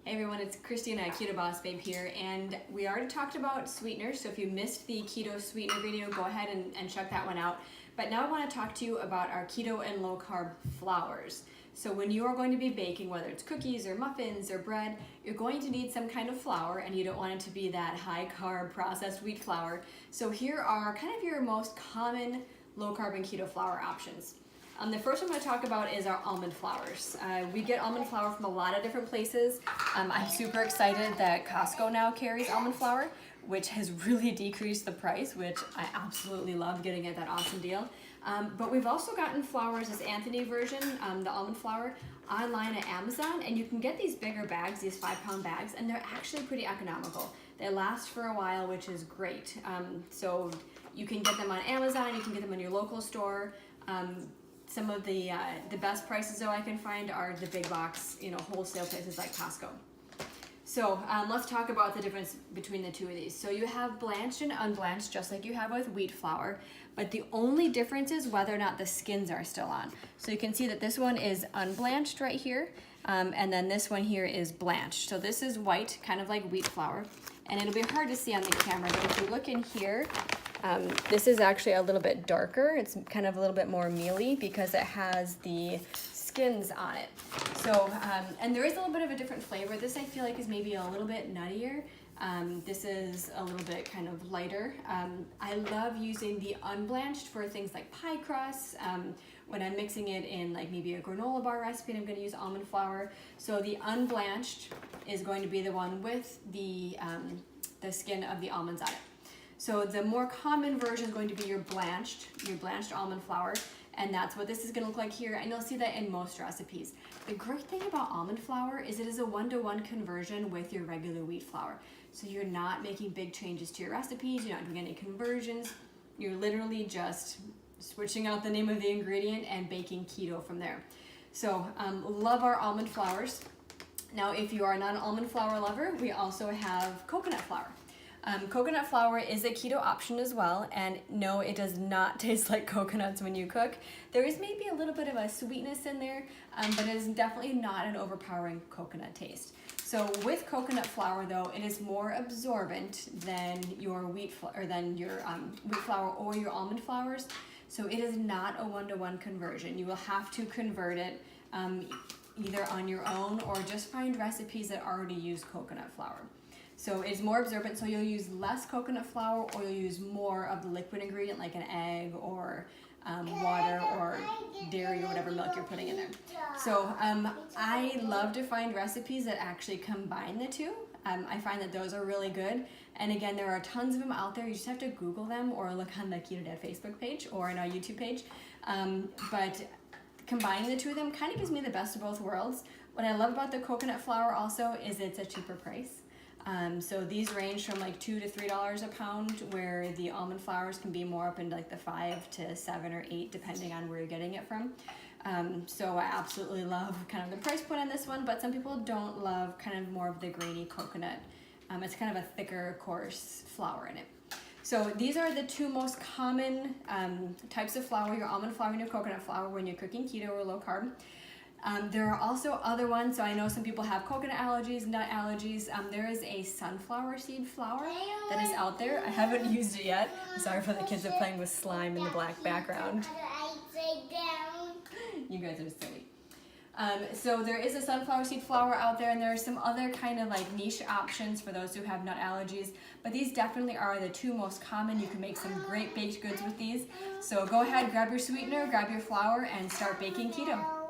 Hey everyone, it's Christina, Keto Boss Babe here, and we already talked about sweeteners, so if you missed the keto sweetener video, go ahead and check that one out. But now I want to talk to you about our keto and low carb flours. So when you are going to be baking, whether it's cookies or muffins or bread, you're going to need some kind of flour, and you don't want it to be that high carb processed wheat flour. So here are kind of your most common low carb and keto flour options. The first one I'm going to talk about is our almond flours. We get almond flour from a lot of different places. I'm super excited that Costco now carries almond flour, which has really decreased the price, which I absolutely love getting at that awesome deal. But we've also gotten flours, this Anthony version, the almond flour, online at Amazon, and you can get these bigger bags, these 5-pound bags, and they're actually pretty economical. They last for a while, which is great. So you can get them on Amazon, you can get them in your local store. Some of the best prices though I can find are the big box, wholesale places like Costco. So let's talk about the difference between the two of these. So you have blanched and unblanched, just like you have with wheat flour, but the only difference is whether or not the skins are still on. So you can see that this one is unblanched right here, and then this one here is blanched. So this is white, kind of like wheat flour, and it'll be hard to see on the camera, but if you look in here, this is actually a little bit darker. It's kind of a little bit more mealy because it has the skins on it. So, and there is a little bit of a different flavor. This I feel like is maybe a little bit nuttier. This is a little bit kind of lighter. I love using the unblanched for things like pie crusts. When I'm mixing it in like maybe a granola bar recipe, I'm going to use almond flour. So the unblanched is going to be the one with the skin of the almonds on it. So the more common version is going to be your blanched almond flour, and that's what this is going to look like here, and you'll see that in most recipes. The great thing about almond flour is it is a 1-to-1 conversion with your regular wheat flour. So you're not making big changes to your recipes, you're not doing any conversions, you're literally just switching out the name of the ingredient and baking keto from there. So love our almond flours. Now if you are not an almond flour lover, we also have coconut flour. Coconut flour is a keto option as well, and no, it does not taste like coconuts when you cook. There is maybe a little bit of a sweetness in there, but it is definitely not an overpowering coconut taste. So with coconut flour though, it is more absorbent than your wheat flour or your almond flours. So it is not a 1-to-1 conversion. You will have to convert it either on your own or just find recipes that already use coconut flour. So it's more absorbent, so you'll use less coconut flour or you'll use more of the liquid ingredient like an egg or water or dairy or whatever milk you're putting in there. So I love to find recipes that actually combine the two. I find that those are really good. And again, there are tons of them out there. You just have to Google them or look on the Keto Dad Facebook page or on our YouTube page. But combining the two of them kind of gives me the best of both worlds. What I love about the coconut flour also is it's a cheaper price. So these range from like $2 to $3 a pound, where the almond flours can be more up into like the 5 to $7 or $8, depending on where you're getting it from. So I absolutely love kind of the price point on this one, but some people don't love kind of more of the grainy coconut. It's kind of a thicker, coarse flour in it. So these are the two most common types of flour, your almond flour and your coconut flour, when you're cooking keto or low carb. There are also other ones, so I know some people have coconut allergies, nut allergies. There is a sunflower seed flour that is out there. I haven't used it yet. I'm sorry for the kids that are playing with slime in the black background. You guys are silly. So there is a sunflower seed flour out there, and there are some other kind of like niche options for those who have nut allergies, but these definitely are the two most common. You can make some great baked goods with these. So go ahead, grab your sweetener, grab your flour, and start baking keto.